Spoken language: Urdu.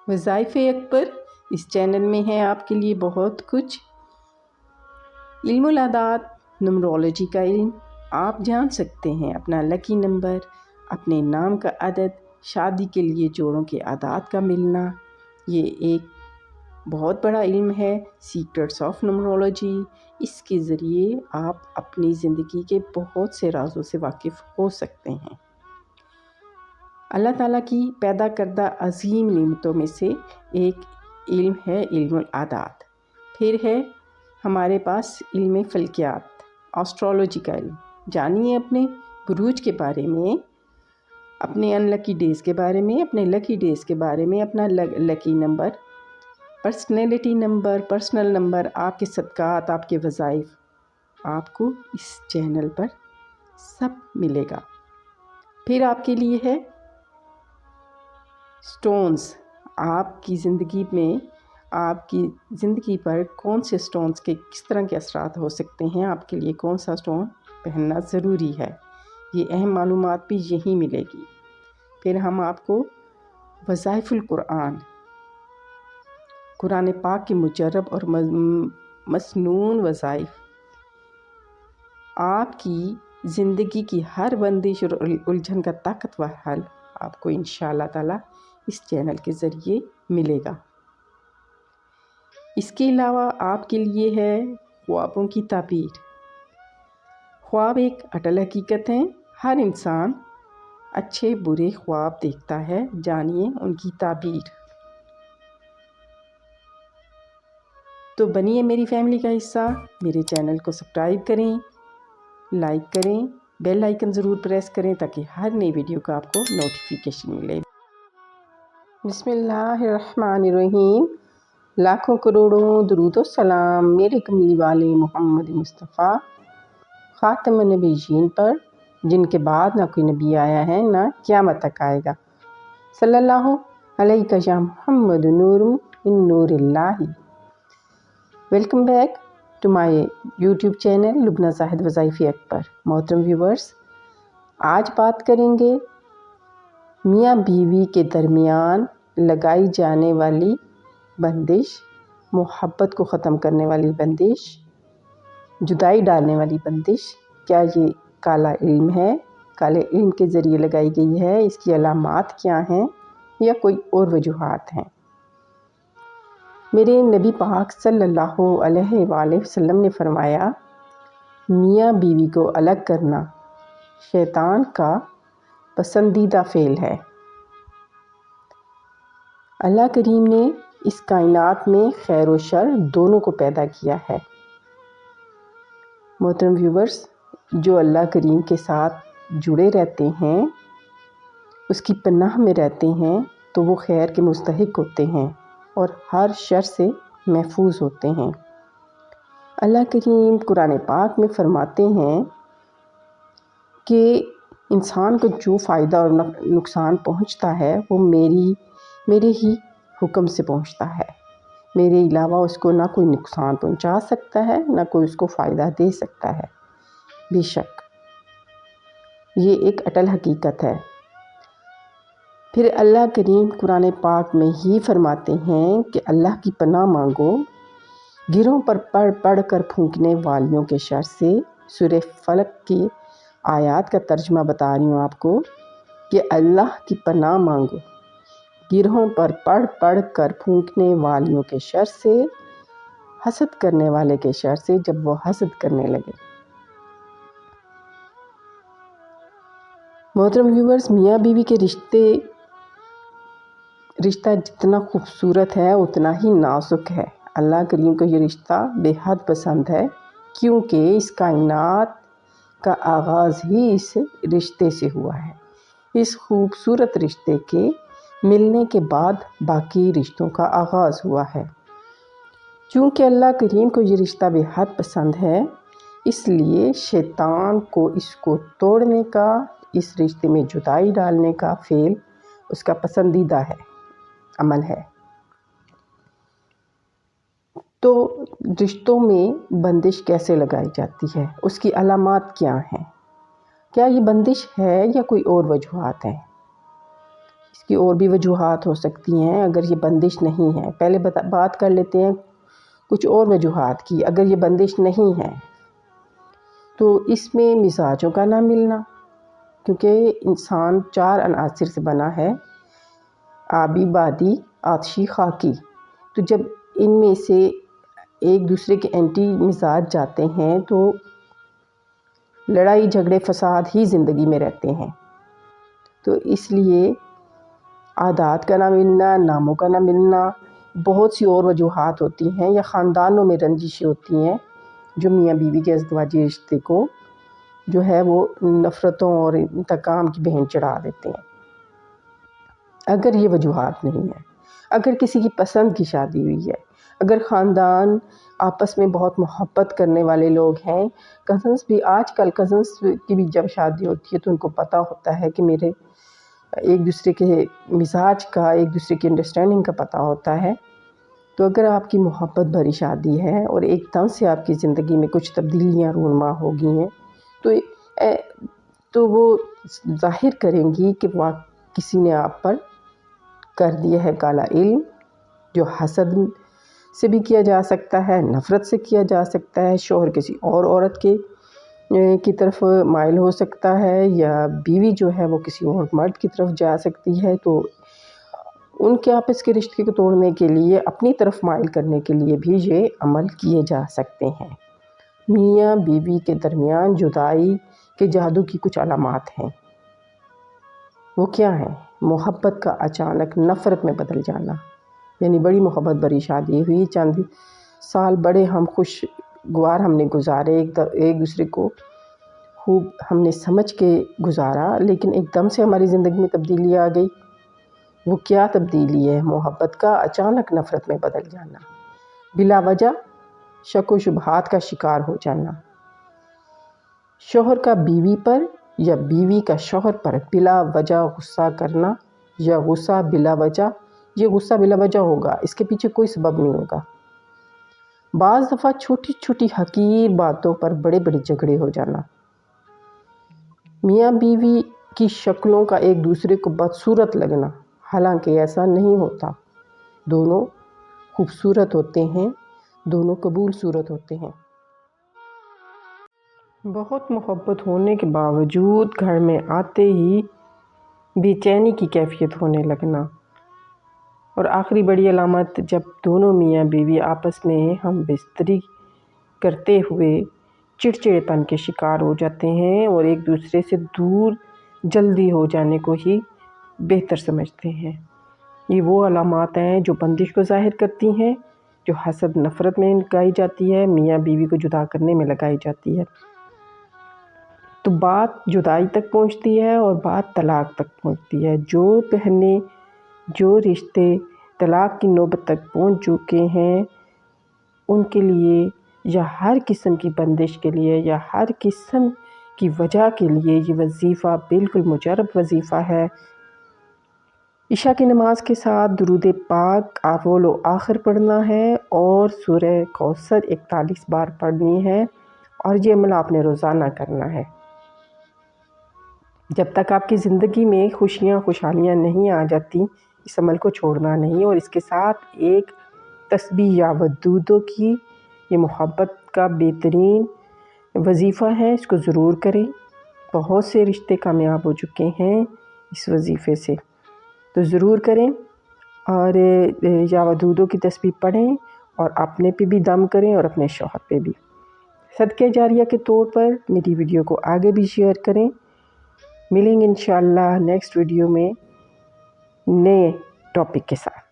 وظائف اکبر اس چینل میں ہے آپ کے لیے بہت کچھ۔ علم العداد، نمرولوجی کا علم، آپ جان سکتے ہیں اپنا لکی نمبر، اپنے نام کا عدد، شادی کے لیے جوڑوں کے اعداد کا ملنا۔ یہ ایک بہت بڑا علم ہے، سیکرٹس آف نمرولوجی۔ اس کے ذریعے آپ اپنی زندگی کے بہت سے رازوں سے واقف ہو سکتے ہیں۔ اللہ تعالیٰ کی پیدا کردہ عظیم نعمتوں میں سے ایک علم ہے علم العداد۔ پھر ہے ہمارے پاس علم فلکیات، آسٹرولوجی کا علم۔ جانیے اپنے بروج کے بارے میں، اپنے ان لکی ڈیز کے بارے میں، اپنے لکی ڈیز کے بارے میں، اپنا lucky number, personality number, personal number, آپ کے صدقات، آپ کے وظائف، آپ کو اس چینل پر سب ملے گا۔ پھر آپ کے لیے ہے سٹونز۔ آپ کی زندگی میں، آپ کی زندگی پر کون سے سٹونز کے کس طرح کے اثرات ہو سکتے ہیں، آپ کے لیے کون سا سٹون پہننا ضروری ہے، یہ اہم معلومات بھی یہیں ملے گی۔ پھر ہم آپ کو وظائف القرآن، قرآن پاک کے مجرب اور مسنون وظائف، آپ کی زندگی کی ہر بندش اور الجھن کا طاقتور حل آپ کو انشاءاللہ تعالیٰ اس چینل کے ذریعے ملے گا۔ اس کے علاوہ آپ کے لیے ہے خوابوں کی تعبیر۔ خواب ایک اٹل حقیقت ہے، ہر انسان اچھے برے خواب دیکھتا ہے، جانیے ان کی تعبیر۔ تو بنیے میری فیملی کا حصہ، میرے چینل کو سبسکرائب کریں، لائک کریں، بیل آئیکن ضرور پریس کریں تاکہ ہر نئی ویڈیو کا آپ کو نوٹیفیکیشن ملے۔ بسم اللہ الرحمن الرحیم۔ لاکھوں کروڑوں درود و سلام میرے کملی والے محمد مصطفیٰ خاتم النبیین پر، جن کے بعد نہ کوئی نبی آیا ہے نہ قیامت تک آئے گا۔ صلی اللہ علیہ یا محمد نور من نور Allah. Welcome back to my YouTube channel Lubna Zahid وظائف اکبر۔ محترم ویورز، آج بات کریں گے میاں بیوی کے درمیان لگائی جانے والی بندش، محبت کو ختم کرنے والی بندش، جدائی ڈالنے والی بندش۔ کیا یہ کالا علم ہے؟ کالے علم کے ذریعے لگائی گئی ہے؟ اس کی علامات کیا ہیں یا کوئی اور وجوہات ہیں؟ میرے نبی پاک صلی اللہ علیہ وآلہ وسلم نے فرمایا، میاں بیوی کو الگ کرنا شیطان کا پسندیدہ فعل ہے۔ اللہ کریم نے اس کائنات میں خیر و شر دونوں کو پیدا کیا ہے۔ محترم ویورز، جو اللہ کریم کے ساتھ جڑے رہتے ہیں، اس کی پناہ میں رہتے ہیں، تو وہ خیر کے مستحق ہوتے ہیں اور ہر شر سے محفوظ ہوتے ہیں۔ اللہ کریم قرآن پاک میں فرماتے ہیں کہ انسان کو جو فائدہ اور نقصان پہنچتا ہے وہ میرے ہی حکم سے پہنچتا ہے۔ میرے علاوہ اس کو نہ کوئی نقصان پہنچا سکتا ہے، نہ کوئی اس کو فائدہ دے سکتا ہے۔ بے شک یہ ایک اٹل حقیقت ہے۔ پھر اللہ کریم قرآن پاک میں ہی فرماتے ہیں کہ اللہ کی پناہ مانگو گروں پر پڑھ پڑھ کر پھونکنے والیوں کے شر سے۔ سورہ فلق کی آیات کا ترجمہ بتا رہی ہوں آپ کو کہ اللہ کی پناہ مانگو گرہوں پر پڑھ پڑھ کر پھونکنے والیوں کے شر سے، حسد کرنے والے کے شر سے جب وہ حسد کرنے لگے۔ محترم ویورز، میاں بیوی کے رشتہ جتنا خوبصورت ہے اتنا ہی نازک ہے۔ اللہ کریم کو یہ رشتہ بے حد پسند ہے، کیونکہ اس کائنات کا آغاز ہی اس رشتے سے ہوا ہے۔ اس خوبصورت رشتے کے ملنے کے بعد باقی رشتوں کا آغاز ہوا ہے۔ چونکہ اللہ کریم کو یہ رشتہ بے حد پسند ہے، اس لیے شیطان کو اس کو توڑنے کا، اس رشتے میں جدائی ڈالنے کا فعل اس کا پسندیدہ عمل ہے۔ تو رشتوں میں بندش کیسے لگائی جاتی ہے؟ اس کی علامات کیا ہیں؟ کیا یہ بندش ہے یا کوئی اور وجوہات ہیں؟ اس کی اور بھی وجوہات ہو سکتی ہیں اگر یہ بندش نہیں ہے۔ پہلے بات کر لیتے ہیں کچھ اور وجوہات کی۔ اگر یہ بندش نہیں ہے تو اس میں مزاجوں کا نہ ملنا، کیونکہ انسان 4 عناصر سے بنا ہے، آبی، بادی، آتشی، خاکی۔ تو جب ان میں سے ایک دوسرے کے اینٹی مزاج جاتے ہیں تو لڑائی جھگڑے فساد ہی زندگی میں رہتے ہیں۔ تو اس لیے عادات کا نہ ملنا، ناموں کا نہ ملنا، بہت سی اور وجوہات ہوتی ہیں، یا خاندانوں میں رنجشیں ہوتی ہیں جو میاں بیوی کے ازدواجی رشتے کو جو ہے وہ نفرتوں اور انتقام کی بہن چڑھا دیتے ہیں۔ اگر یہ وجوہات نہیں ہے، اگر کسی کی پسند کی شادی ہوئی ہے، اگر خاندان آپس میں بہت محبت کرنے والے لوگ ہیں، کزنس بھی، آج کل کزنس کی بھی جب شادی ہوتی ہے تو ان کو پتہ ہوتا ہے کہ میرے ایک دوسرے کے مزاج کا، ایک دوسرے کی انڈرسٹینڈنگ کا پتہ ہوتا ہے۔ تو اگر آپ کی محبت بھری شادی ہے اور ایک دم سے آپ کی زندگی میں کچھ تبدیلیاں رونما ہو گئی ہیں تو وہ ظاہر کریں گی کہ کسی نے آپ پر کر دیا ہے کالا علم، جو حسد سے بھی کیا جا سکتا ہے، نفرت سے کیا جا سکتا ہے، شوہر کسی اور عورت کی طرف مائل ہو سکتا ہے، یا بیوی جو ہے وہ کسی اور مرد کی طرف جا سکتی ہے۔ تو ان کے آپس کے رشتے کو توڑنے کے لیے، اپنی طرف مائل کرنے کے لیے بھی یہ عمل کیے جا سکتے ہیں۔ میاں بیوی کے درمیان جدائی کے جادو کی کچھ علامات ہیں۔ وہ کیا ہیں؟ محبت کا اچانک نفرت میں بدل جانا، یعنی بڑی محبت بھری شادی ہوئی، چند سال بڑے ہم خوشگوار ہم نے گزارے، ایک دوسرے کو خوب ہم نے سمجھ کے گزارا، لیکن ایک دم سے ہماری زندگی میں تبدیلی آ گئی۔ وہ کیا تبدیلی ہے؟ محبت کا اچانک نفرت میں بدل جانا، بلا وجہ شک و شبہات کا شکار ہو جانا، شوہر کا بیوی پر یا بیوی کا شوہر پر بلا وجہ غصہ کرنا، یا غصہ بلا وجہ، یہ غصہ بلا وجہ ہوگا، اس کے پیچھے کوئی سبب نہیں ہوگا۔ بعض دفعہ چھوٹی چھوٹی حقیر باتوں پر بڑے بڑے جھگڑے ہو جانا، میاں بیوی کی شکلوں کا ایک دوسرے کو بدصورت لگنا، حالانکہ ایسا نہیں ہوتا، دونوں خوبصورت ہوتے ہیں، دونوں قبول صورت ہوتے ہیں۔ بہت محبت ہونے کے باوجود گھر میں آتے ہی بے چینی کی کیفیت ہونے لگنا، اور آخری بڑی علامت جب دونوں میاں بیوی آپس میں ہم بستری کرتے ہوئے چڑچڑے پن کے شکار ہو جاتے ہیں اور ایک دوسرے سے دور جلدی ہو جانے کو ہی بہتر سمجھتے ہیں۔ یہ وہ علامات ہیں جو بندش کو ظاہر کرتی ہیں، جو حسد نفرت میں لگائی جاتی ہے، میاں بیوی کو جدا کرنے میں لگائی جاتی ہے۔ تو بات جدائی تک پہنچتی ہے اور بات طلاق تک پہنچتی ہے۔ جو بہنیں، جو رشتے طلاق کی نوبت تک پہنچ چکے ہیں، ان کے لیے یا ہر قسم کی بندش کے لیے یا ہر قسم کی وجہ کے لیے یہ وظیفہ بالکل مجرب وظیفہ ہے۔ عشاء کی نماز کے ساتھ درود پاک اول و آخر پڑھنا ہے اور سورہ کوثر 41 بار پڑھنی ہے، اور یہ عمل آپ نے روزانہ کرنا ہے۔ جب تک آپ کی زندگی میں خوشیاں خوشحالیاں نہیں آ جاتی، اس عمل کو چھوڑنا نہیں، اور اس کے ساتھ ایک تسبیح یا ودودوں کی، یہ محبت کا بہترین وظیفہ ہے، اس کو ضرور کریں۔ بہت سے رشتے کامیاب ہو چکے ہیں اس وظیفے سے، تو ضرور کریں، اور یا ودودوں کی تسبیح پڑھیں اور اپنے پہ بھی دم کریں اور اپنے شوہر پہ بھی۔ صدقہ جاریہ کے طور پر میری ویڈیو کو آگے بھی شیئر کریں۔ ملیں گے انشاءاللہ نیکسٹ ویڈیو میں نئے ٹاپک کے ساتھ۔